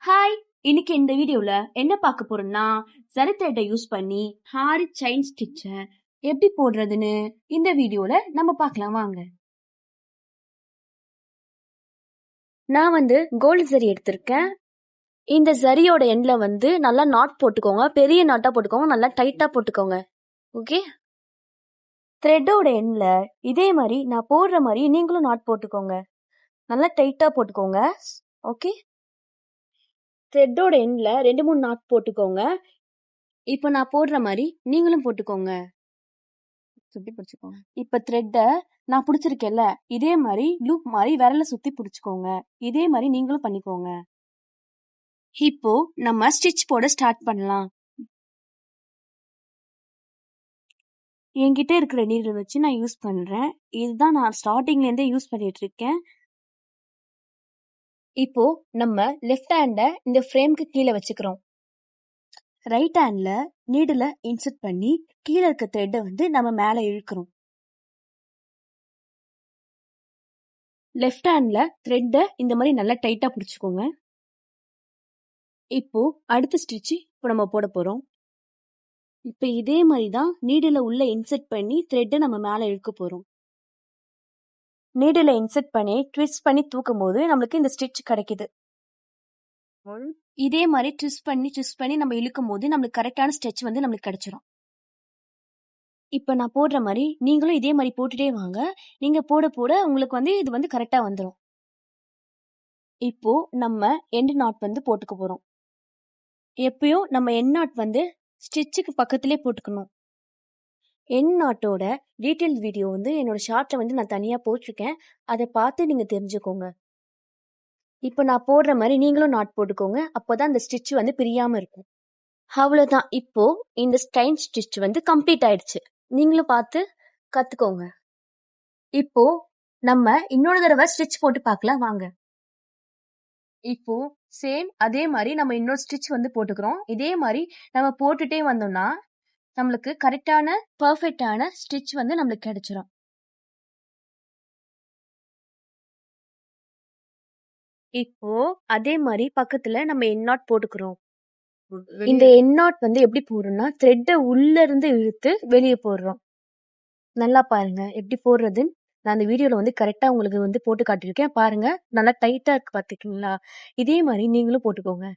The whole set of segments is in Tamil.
ஹாய்! இன்னைக்கு இந்த வீடியோல என்ன பார்க்க போறோம்னா, ஜரி த்ரெட்டை யூஸ் பண்ணி ஹாரி செயின் ஸ்டிச்ச எப்படி போடுறதுன்னு இந்த வீடியோல நம்ம பார்க்கலாம் வாங்க. நான் கோல்டு ஜரி எடுத்திருக்கேன். இந்த ஜரியோட எண்ட்ல நல்லா நாட் போட்டுக்கோங்க. பெரிய நாட்டா போட்டுக்கோங்க. நல்லா டைட்டா போட்டுக்கோங்க. ஓகே? த்ரெட்டோட எண்ட்ல இதே மாதிரி நான் போடுற மாதிரி நீங்களும் நாட் போட்டுக்கோங்க. நல்லா டைட்டா போட்டுக்கோங்க. ஓகே? த்ரெட்டோட எண்ட்ல 2-3 நாட் போட்டுக்கோங்க. இப்போ நான் போடுற மாதிரி நீங்களும் போட்டுக்கோங்க. சுத்தி பிடிச்சுக்கோங்க. இப்ப த்ரெட்டை நான் பிடிச்சிருக்கேன்ல, இதே மாதிரி லூப் மாதிரி விரல சுத்தி பிடிச்சுக்கோங்க. இதே மாதிரி நீங்களும் பண்ணிக்கோங்க. இப்போ நம்ம ஸ்டிச் போட ஸ்டார்ட் பண்ணலாம். என்கிட்ட இருக்கிற நீடில் வச்சு நான் யூஸ் பண்றேன். இதுதான் நான் ஸ்டார்டிங்ல இருந்தே யூஸ் பண்ணிட்டு இருக்கேன். இப்போ நம்ம லெஃப்ட் ஹேண்ட இந்த ஃப்ரேம்க்கு கீழே வச்சுக்கிறோம். ரைட் ஹேண்ட்ல நீடில இன்சர்ட் பண்ணி கீழே இருக்க த்ரெட்டை நம்ம மேல இழுக்கிறோம். லெஃப்ட் ஹேண்ட்ல த்ரெட்டை இந்த மாதிரி நல்லா டைட்டா பிடிச்சுக்கோங்க. இப்போ அடுத்த ஸ்டிச் இப்போ நம்ம போட போறோம். இப்போ இதே மாதிரி தான் நீடில உள்ள இன்சர்ட் பண்ணி த்ரெட்டை நம்ம மேல இழுக்க போறோம். நீடில இன்சர்ட் பண்ணி ட்விஸ்ட் பண்ணி தூக்கும் போது நம்மளுக்கு இந்த ஸ்டிச் கிடைக்குது. இதே மாதிரி ட்விஸ்ட் பண்ணி நம்ம இழுக்கும் போது நம்மளுக்கு கரெக்டான ஸ்டிச் நம்மளுக்கு கிடைச்சிடும். இப்ப நான் போடுற மாதிரி நீங்களும் இதே மாதிரி போட்டுட்டே வாங்க. நீங்க போட போட உங்களுக்கு இது கரெக்டா வந்துடும். இப்போ நம்ம எண்ட் நாட் போட்டுக்க போறோம். எப்பயும் நம்ம எண்ட் நாட் ஸ்டிச்சுக்கு பக்கத்திலே போட்டுக்கணும். எண்ட் நாட்டோட டீட்டெயில் வீடியோ என்னோட ஷார்ட்ல நான் தனியா போட்டிருக்கேன். அதை பார்த்து நீங்க தெரிஞ்சுக்கோங்க. இப்போ நான் போடுற மாதிரி நீங்களும் நாட் போட்டுக்கோங்க. அப்போதான் இந்த ஸ்டிச் பிரியாம இருக்கும். அவ்வளவுதான். இப்போ இந்த ஸ்டைன் ஸ்டிச் கம்ப்ளீட் ஆயிடுச்சு. நீங்களும் பார்த்து கத்துக்கோங்க. இப்போ நம்ம இன்னொரு தடவை ஸ்டிச் போட்டு பார்க்கலாம் வாங்க. இப்போ சேம் அதே மாதிரி நம்ம இன்னொரு ஸ்டிச் போட்டுக்கிறோம். இதே மாதிரி நம்ம போட்டுட்டே வந்தோம்னா நம்மளுக்கு கரெக்டான பர்ஃபெக்டான ஸ்டிச் நம்மளுக்கு கிடைச்சிடும். இப்போ அதே மாதிரி பக்கத்துல நம்ம எண்ட் நாட் போட்டுக்கிறோம். இந்த எண்ட் நாட் எப்படி போடுறோம்னா த்ரெட்டை உள்ள இருந்து இழுத்து வெளியே போடுறோம். நல்லா பாருங்க எப்படி போடுறதுன்னு. நான் அந்த வீடியோல கரெக்டா உங்களுக்கு போட்டு காட்டியிருக்கேன். பாருங்க நல்லா டைட்டா இருக்கு பாத்துக்கீங்களா? இதே மாதிரி நீங்களும் போட்டுக்கோங்க.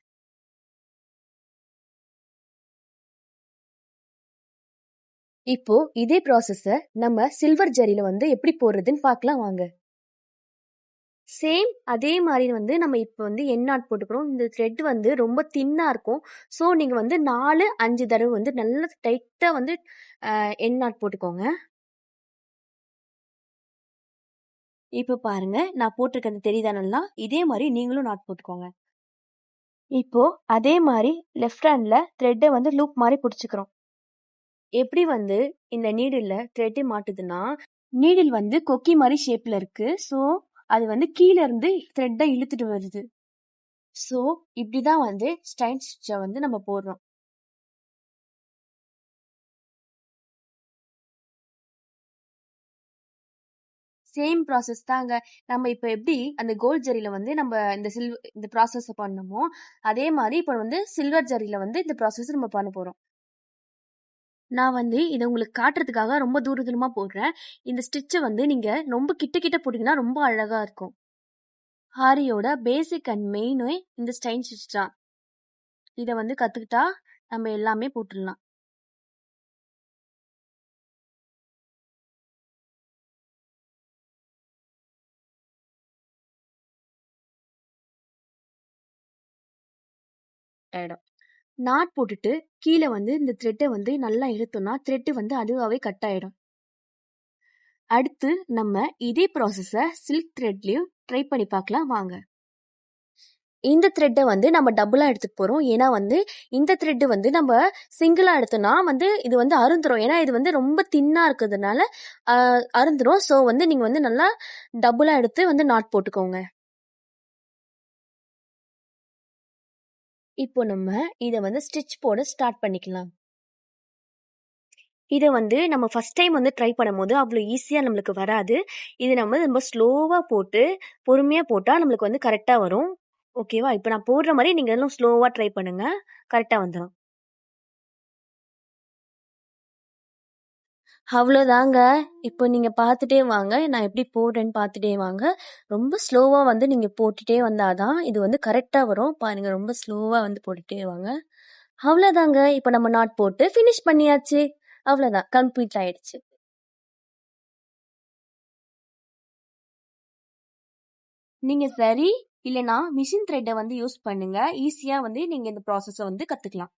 இப்போ இதே ப்ராசஸ நம்ம சில்வர் ஜரியில எப்படி போடுறதுன்னு பார்க்கலாம் வாங்க. சேம் அதே மாதிரி நம்ம இப்போ எண்ட் நாட் போட்டுக்கிறோம். இந்த த்ரெட் ரொம்ப தின்னா இருக்கும். ஸோ நீங்க 4-5 தடவை நல்லா டைட்டா எண்ட் நாட் போட்டுக்கோங்க. இப்போ பாருங்க நான் போட்டிருக்கிறது தெரியுதா நல்லா? இதே மாதிரி நீங்களும் நாட் போட்டுக்கோங்க. இப்போ அதே மாதிரி லெஃப்ட் ஹேண்ட்ல த்ரெட்டை லூப் மாதிரி பிடிச்சிக்கிறோம். எப்படி இந்த நீடில்ல த்ரெட் மாட்டுதுன்னா நீடில் கொக்கி மாதிரி ஷேப்ல இருக்கு. ஸோ அது கீழே இருந்து த்ரெட்டை இழுத்துட்டு வருது. ஸோ இப்படிதான் ஸ்டைன் ஸ்டிச்சை நம்ம போடுறோம். சேம் ப்ராசஸ் தாங்க. நம்ம இப்போ எப்படி அந்த கோல்ட் ஜரியில நம்ம இந்த ப்ராசஸ் பண்ணமோ அதே மாதிரி இப்போ சில்வர் ஜரியில இந்த ப்ராசஸ் நம்ம பண்ண போறோம். நான் இதை உங்களுக்கு காட்டுறதுக்காக ரொம்ப தூரமா போடுறேன். இந்த ஸ்டிச்சை நீங்க ரொம்ப கிட்ட போட்டீங்கன்னா ரொம்ப அழகா இருக்கும். ஹாரியோட பேசிக் அண்ட் மெயினே இந்த ஸ்டைன் ஸ்டிச் தான். இதை கத்துக்கிட்டா நம்ம எல்லாமே போட்டுடலாம். இடம் நாட் போட்டுட்டு கீழே இந்த த்ரெட்டை நல்லா இழுத்தோம்னா த்ரெட் அதுவாகவே கட் ஆயிடும். அடுத்து நம்ம இதே ப்ராசஸ சில்க் த்ரெட்லயும் ட்ரை பண்ணி பார்க்கலாம் வாங்க. இந்த த்ரெட்டை நம்ம டபுளா எடுத்துட்டு போறோம். ஏன்னா இந்த த்ரெட் நம்ம சிங்கிளா எடுத்தோம்னா இது அருந்துரும். ஏன்னா இது ரொம்ப தின்னா இருக்கிறதுனால அருந்துரும். ஸோ நீங்க நல்லா டபுளா எடுத்து நாட் போட்டுக்கோங்க. இப்போ நம்ம இதை ஸ்டிச் போட ஸ்டார்ட் பண்ணிக்கலாம். இதை நம்ம ஃபர்ஸ்ட் டைம் ட்ரை பண்ணும்போது அவ்வளோ ஈஸியாக நம்மளுக்கு வராது. இது நம்ம ரொம்ப ஸ்லோவாக போட்டு பொறுமையாக போட்டால் நம்மளுக்கு கரெக்டாக வரும். ஓகேவா? இப்ப நான் போடுற மாரி நீங்க இன்னும் ஸ்லோவா ட்ரை பண்ணுங்க. கரெக்ட்டா வந்துரும். அவ்வளோதாங்க. இப்போ நீங்க பார்த்துட்டே வாங்க. நான் எப்படி போடுறேன்னு பார்த்துட்டே வாங்க. ரொம்ப ஸ்லோவா வந்து நீங்க போட்டுட்டே வந்தா தான், இது வந்து கரெக்ட்டா வரும். பாருங்க ரொம்ப ஸ்லோவா வந்து போட்டுட்டே வாங்க. அவ்வளோதாங்க. இப்ப நம்ம நாட் போட்டு ஃபினிஷ் பண்ணியாச்சு. அவ்வளோதான். கம்ப்ளீட் ஆயிடுச்சு. நீங்க சரி, இல்லன்னா மிஷின் த்ரெட்ட வந்து யூஸ் பண்ணுங்க. ஈஸியா வந்து நீங்க இந்த ப்ராசஸ வந்து கத்துக்கலாம்.